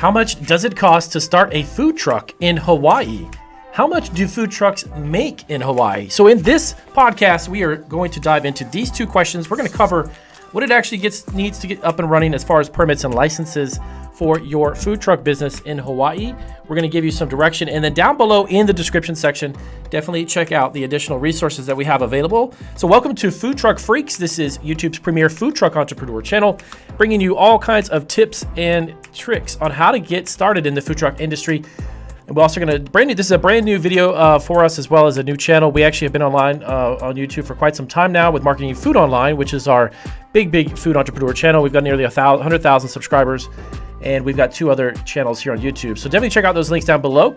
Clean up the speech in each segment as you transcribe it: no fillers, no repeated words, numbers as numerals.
How much does it cost to start a food truck in Hawaii? How much do food trucks make in Hawaii? So in this podcast, we are going to dive into these two questions. We're going to cover what it actually needs to get up and running as far as permits and licenses for your food truck business in Hawaii. We're going to give you some direction, and then down below in the description section, definitely check out the additional resources that we have available. So welcome to Food Truck Freaks. This is YouTube's premier food truck entrepreneur channel, bringing you all kinds of tips and tricks on how to get started in the food truck industry. And we're also going to this is a brand new video for us, as well as a new channel. We actually have been online on YouTube for quite some time now with Marketing Food Online, which is our big food entrepreneur channel. We've got nearly 100,000 subscribers, and we've got two other channels here on YouTube. So definitely check out those links down below.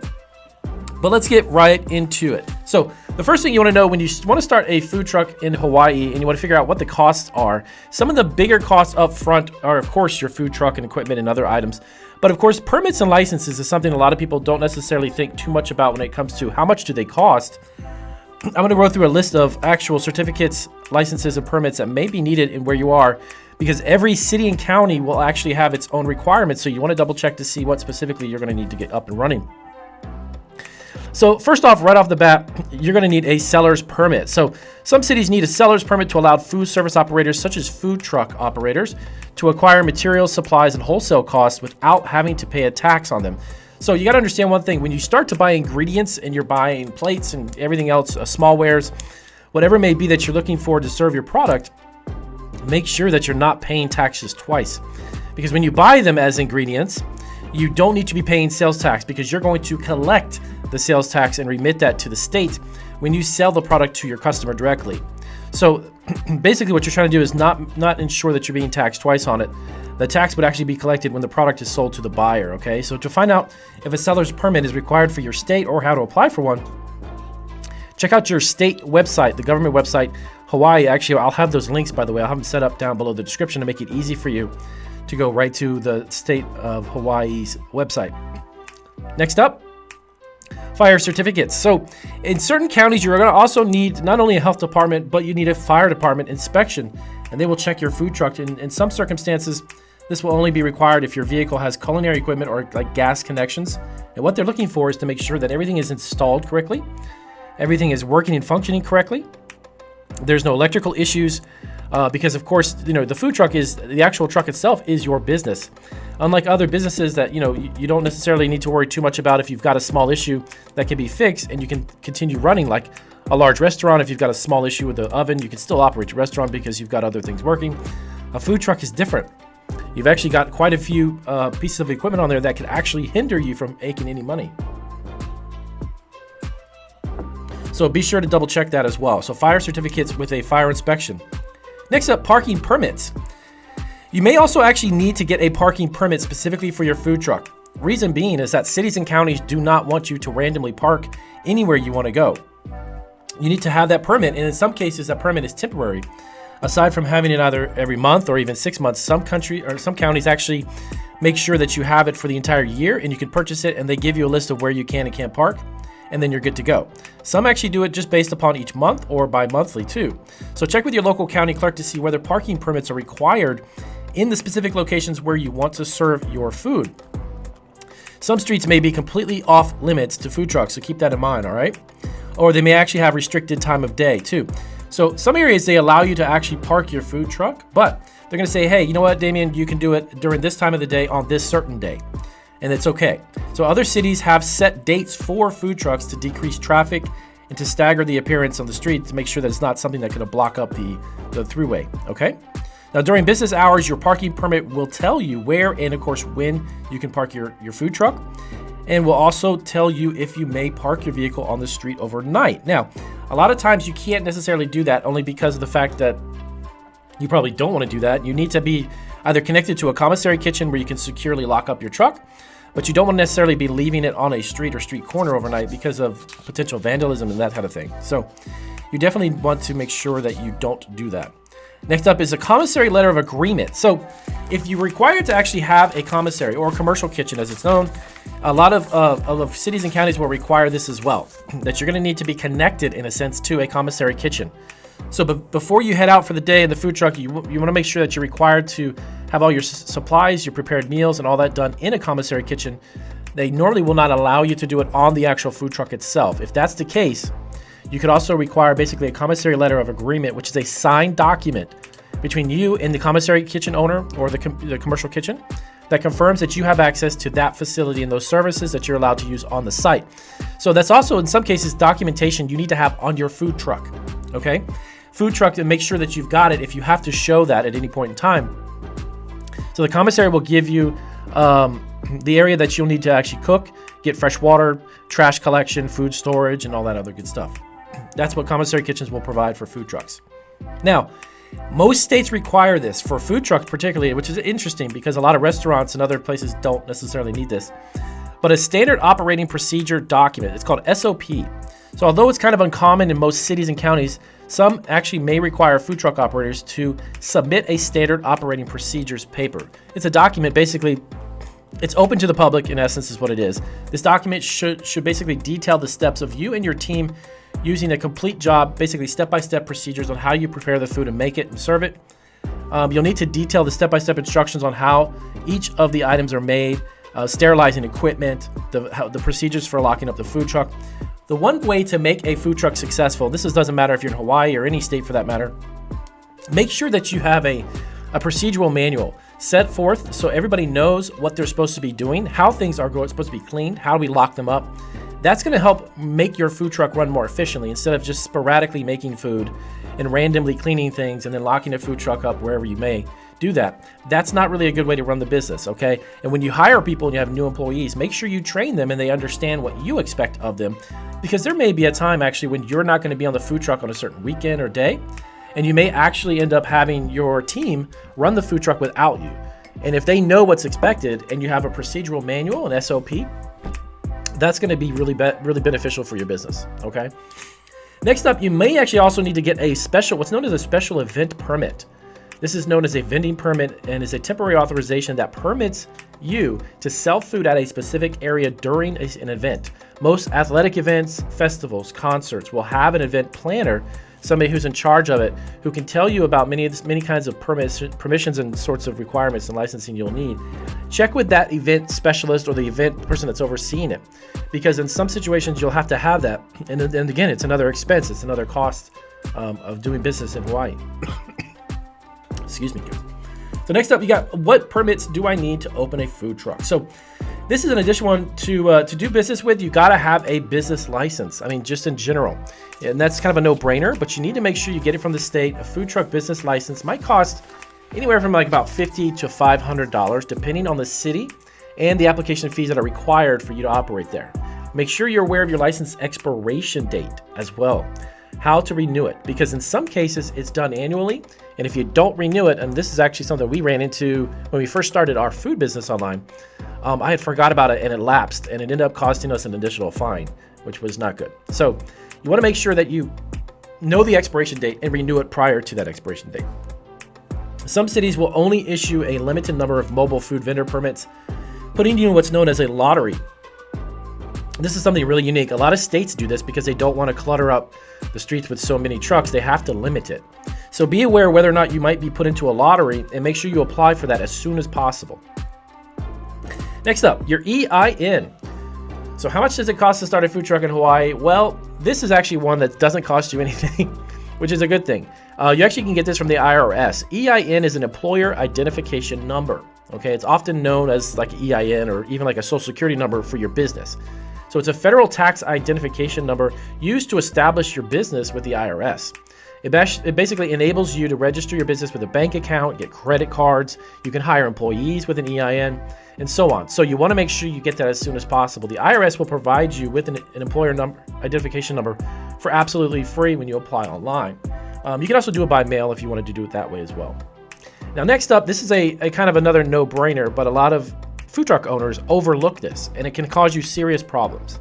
But let's get right into it. So the first thing you want to know when you want to start a food truck in Hawaii and you want to figure out what the costs are, some of the bigger costs up front are, of course, your food truck and equipment and other items. But of course, permits and licenses is something a lot of people don't necessarily think too much about when it comes to how much do they cost. I'm going to go through a list of actual certificates, licenses, and permits that may be needed in where you are, because every city and county will actually have its own requirements. So you want to double check to see what specifically you're going to need to get up and running. So first off, right off the bat, you're going to need a seller's permit. So some cities need a seller's permit to allow food service operators, such as food truck operators, to acquire materials, supplies, and wholesale costs without having to pay a tax on them. So you got to understand one thing: when you start to buy ingredients and you're buying plates and everything else, small wares, whatever it may be that you're looking for to serve your product, make sure that you're not paying taxes twice. Because when you buy them as ingredients, you don't need to be paying sales tax, because you're going to collect the sales tax and remit that to the state when you sell the product to your customer directly. So basically what you're trying to do is not ensure that you're being taxed twice on it. The tax would actually be collected when the product is sold to the buyer, okay? So to find out if a seller's permit is required for your state or how to apply for one, check out your state website, the government website, Hawaii. Actually, I'll have those links, by the way. I'll have them set up down below the description to make it easy for you to go right to the state of Hawaii's website. Next up, fire certificates. So in certain counties, you're going to also need not only a health department, but you need a fire department inspection, and they will check your food truck. In some circumstances, this will only be required if your vehicle has culinary equipment or like gas connections. And what they're looking for is to make sure that everything is installed correctly, everything is working and functioning correctly, there's no electrical issues, because of course, the food truck the actual truck itself is your business. Unlike other businesses that, you don't necessarily need to worry too much about if you've got a small issue that can be fixed and you can continue running, like a large restaurant. If you've got a small issue with the oven, you can still operate your restaurant because you've got other things working. A food truck is different. You've actually got quite a few pieces of equipment on there that can actually hinder you from making any money. So be sure to double check that as well. So fire certificates with a fire inspection. Next up, parking permits. You may also actually need to get a parking permit specifically for your food truck. Reason being is that cities and counties do not want you to randomly park anywhere you want to go. You need to have that permit, and in some cases that permit is temporary. Aside from having it either every month or even 6 months, some counties actually make sure that you have it for the entire year, and you can purchase it, and they give you a list of where you can and can't park, and then you're good to go. Some actually do it just based upon each month or bi-monthly too. So check with your local county clerk to see whether parking permits are required in the specific locations where you want to serve your food. Some streets may be completely off limits to food trucks, so keep that in mind, all right? Or they may actually have restricted time of day too. So some areas, they allow you to actually park your food truck, but they're gonna say, hey, you know what, Damien, you can do it during this time of the day on this certain day, and it's okay. So other cities have set dates for food trucks to decrease traffic and to stagger the appearance on the street to make sure that it's not something that's gonna block up the throughway, okay? Now, during business hours, your parking permit will tell you where and, of course, when you can park your food truck, and will also tell you if you may park your vehicle on the street overnight. Now, a lot of times you can't necessarily do that only because of the fact that you probably don't want to do that. You need to be either connected to a commissary kitchen where you can securely lock up your truck, but you don't want to necessarily be leaving it on a street or street corner overnight because of potential vandalism and that kind of thing. So you definitely want to make sure that you don't do that. Next up is a commissary letter of agreement. So if you're required to actually have a commissary, or a commercial kitchen as it's known, a lot of cities and counties will require this as well, that you're going to need to be connected in a sense to a commissary kitchen. So before you head out for the day in the food truck, you want to make sure that you're required to have all your supplies, your prepared meals, and all that done in a commissary kitchen, they normally will not allow you to do it on the actual food truck itself. If that's the case, you could also require basically a commissary letter of agreement, which is a signed document between you and the commissary kitchen owner or the commercial kitchen that confirms that you have access to that facility and those services that you're allowed to use on the site. So that's also, in some cases, documentation you need to have on your food truck, okay? Food truck, to make sure that you've got it if you have to show that at any point in time. So the commissary will give you the area that you'll need to actually cook, get fresh water, trash collection, food storage, and all that other good stuff. That's what commissary kitchens will provide for food trucks. Now, most states require this for food trucks particularly, which is interesting because a lot of restaurants and other places don't necessarily need this. But a standard operating procedure document, it's called SOP. So although it's kind of uncommon in most cities and counties, some actually may require food truck operators to submit a standard operating procedures paper. It's a document, basically, it's open to the public, in essence, is what it is. This document should basically detail the steps of you and your team using a complete job, basically step-by-step procedures on how you prepare the food and make it and serve it. You'll need to detail the step-by-step instructions on how each of the items are made, sterilizing equipment, the procedures for locking up the food truck. The one way to make a food truck successful, doesn't matter if you're in Hawaii or any state for that matter, make sure that you have a procedural manual set forth so everybody knows what they're supposed to be doing, how things are supposed to be cleaned, how do we lock them up. That's going to help make your food truck run more efficiently instead of just sporadically making food and randomly cleaning things and then locking a food truck up wherever you may do that. That's not really a good way to run the business, okay? And when you hire people and you have new employees, make sure you train them and they understand what you expect of them, because there may be a time actually when you're not going to be on the food truck on a certain weekend or day, and you may actually end up having your team run the food truck without you. And if they know what's expected and you have a procedural manual, an SOP, that's going to be really beneficial for your business, okay? Next up, you may actually also need to get what's known as a special event permit. This is known as a vending permit and is a temporary authorization that permits you to sell food at a specific area during an event. Most athletic events, festivals, concerts will have an event planner, somebody who's in charge of it, who can tell you about many kinds of permissions and sorts of requirements and licensing you'll need. Check with that event specialist or the event person that's overseeing it, because in some situations you'll have to have that. And again, it's another expense, it's another cost of doing business in Hawaii. Excuse me. So next up, you got, what permits do I need to open a food truck? So this is an additional one to do business with. You got to have a business license. I mean, just in general. And that's kind of a no-brainer, but you need to make sure you get it from the state. A food truck business license might cost anywhere from like about $50 to $500, depending on the city and the application fees that are required for you to operate there. Make sure you're aware of your license expiration date as well. How to renew it, because in some cases it's done annually, and if you don't renew it, and this is actually something we ran into when we first started our food business online, I had forgot about it and it lapsed, and it ended up costing us an additional fine, which was not good. So you want to make sure that you know the expiration date and renew it prior to that expiration date. Some cities will only issue a limited number of mobile food vendor permits, putting you in what's known as a lottery. This is something really unique. A lot of states do this because they don't want to clutter up the streets with so many trucks. They have to limit it. So be aware whether or not you might be put into a lottery, and make sure you apply for that as soon as possible. Next up, your EIN. So how much does it cost to start a food truck in Hawaii? Well, this is actually one that doesn't cost you anything, which is a good thing. You actually can get this from the IRS. EIN is an employer identification number. Okay, it's often known as like EIN or even like a social security number for your business. So it's a federal tax identification number used to establish your business with the IRS. It basically enables you to register your business with a bank account, get credit cards, you can hire employees with an EIN, and so on. So you want to make sure you get that as soon as possible. The IRS will provide you with an employer identification number for absolutely free when you apply online. You can also do it by mail if you wanted to do it that way as well. Now next up, this is a kind of another no-brainer, but a lot of food truck owners overlook this, and it can cause you serious problems.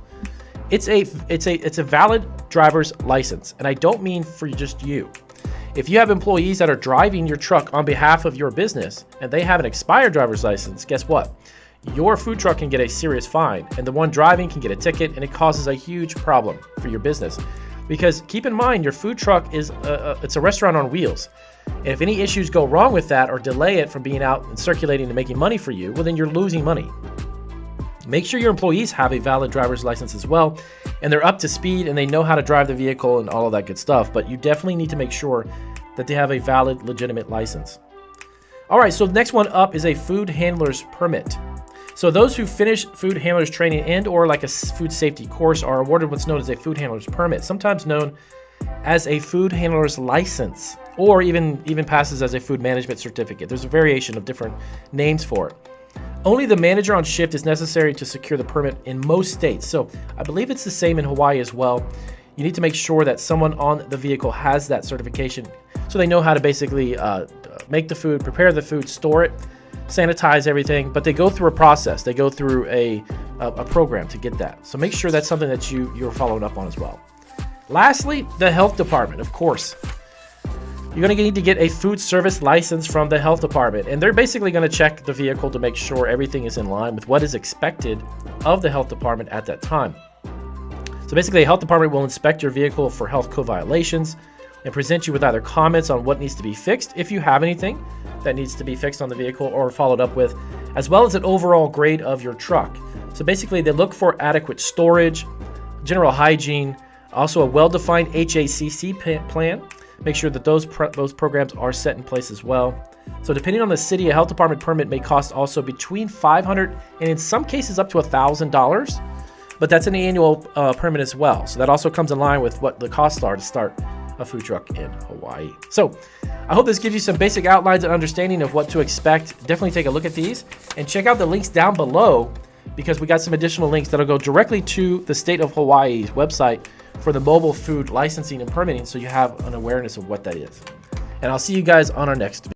It's a valid driver's license, and I don't mean for just you. If you have employees that are driving your truck on behalf of your business and they have an expired driver's license, guess what? Your food truck can get a serious fine, and the one driving can get a ticket, and it causes a huge problem for your business. Because keep in mind, your food truck is it's a restaurant on wheels. And if any issues go wrong with that or delay it from being out and circulating and making money for you, well, then you're losing money. Make sure your employees have a valid driver's license as well, and they're up to speed and they know how to drive the vehicle and all of that good stuff. But you definitely need to make sure that they have a valid, legitimate license. All right, so the next one up is a food handler's permit. So those who finish food handler's training and or like a food safety course are awarded what's known as a food handler's permit, sometimes known as a food handler's license, or even passes as a food management certificate. There's a variation of different names for it. Only the manager on shift is necessary to secure the permit in most states. So I believe it's the same in Hawaii as well. You need to make sure that someone on the vehicle has that certification so they know how to basically make the food, prepare the food, store it, sanitize everything, but they go through a process. They go through a program to get that. So make sure that's something that you're following up on as well. Lastly, the health department, of course. You're going to need to get a food service license from the health department, and they're basically going to check the vehicle to make sure everything is in line with what is expected of the health department at that time. So basically, the health department will inspect your vehicle for health code violations and present you with either comments on what needs to be fixed, if you have anything that needs to be fixed on the vehicle or followed up with, as well as an overall grade of your truck. So basically, they look for adequate storage, general hygiene, also a well-defined HACCP plan. Make sure that those programs are set in place as well. So depending on the city, a health department permit may cost also between $500 and in some cases up to $1,000, but that's an annual permit as well. So that also comes in line with what the costs are to start a food truck in Hawaii. So I hope this gives you some basic outlines and understanding of what to expect. Definitely take a look at these and check out the links down below, because we got some additional links that'll go directly to the state of Hawaii's website for the mobile food licensing and permitting, so you have an awareness of what that is. And I'll see you guys on our next video.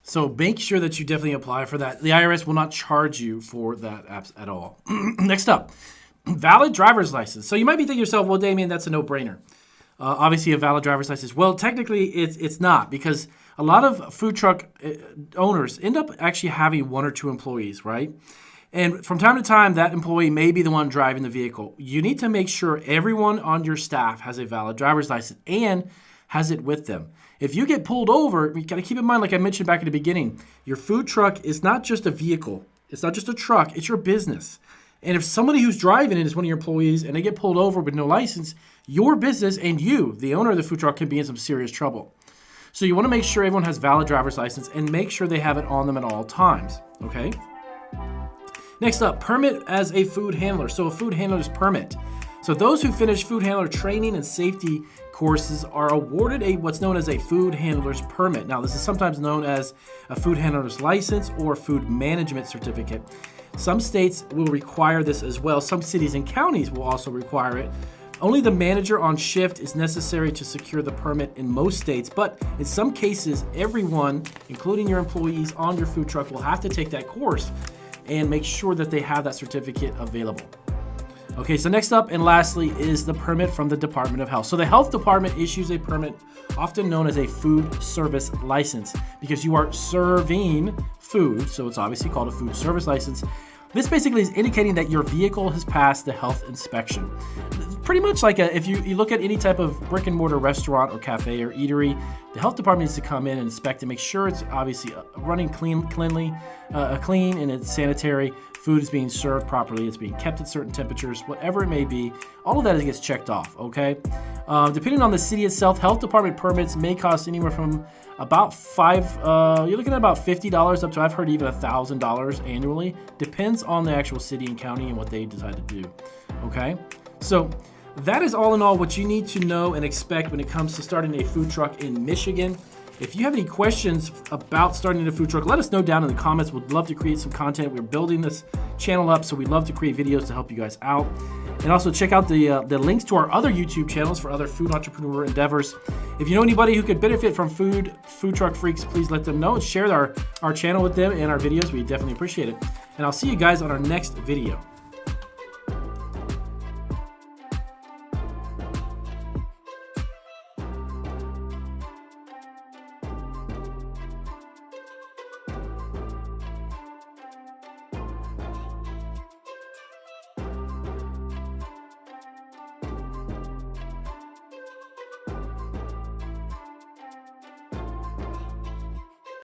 So make sure that you definitely apply for that. The IRS will not charge you for that at all. Next up, valid driver's license. So you might be thinking to yourself, well, Damien, that's a no-brainer. Obviously, a valid driver's license. Well, technically, it's not, because a lot of food truck owners end up actually having one or two employees, right? And from time to time, that employee may be the one driving the vehicle. You need to make sure everyone on your staff has a valid driver's license and has it with them. If you get pulled over, you got to keep in mind, like I mentioned back at the beginning, your food truck is not just a vehicle. It's not just a truck. It's your business. And if somebody who's driving it is one of your employees and they get pulled over with no license, your business and you, the owner of the food truck, can be in some serious trouble. So you want to make sure everyone has valid driver's license and make sure they have it on them at all times, okay? Next up, permit as a food handler. So a food handler's permit. So those who finish food handler training and safety courses are awarded what's known as a food handler's permit. Now, this is sometimes known as a food handler's license or food management certificate. Some states will require this as well. Some cities and counties will also require it. Only the manager on shift is necessary to secure the permit in most states, but in some cases, everyone, including your employees on your food truck, will have to take that course and make sure that they have that certificate available. Okay, so next up and lastly is the permit from the Department of Health. So the health department issues a permit, often known as a food service license, because you are serving food, so it's obviously called a food service license. This basically is indicating that your vehicle has passed the health inspection. Pretty much like if you look at any type of brick and mortar restaurant or cafe or eatery, the health department needs to come in and inspect and make sure it's obviously running clean and it's sanitary. Food is being served properly, it's being kept at certain temperatures, whatever it may be. All of that gets checked off, okay? Depending on the city itself, health department permits may cost anywhere from about you're looking at about $50 up to, I've heard, even $1,000 annually. Depends on the actual city and county and what they decide to do. Okay, so that is all in all what you need to know and expect when it comes to starting a food truck in Michigan. If you have any questions about starting a food truck, let us know down in the comments. We'd love to create some content. We're building this channel up, so we'd love to create videos to help you guys out. And also check out the links to our other YouTube channels for other food entrepreneur endeavors. If you know anybody who could benefit from food truck freaks, please let them know and share our channel with them and our videos. We definitely appreciate it. And I'll see you guys on our next video.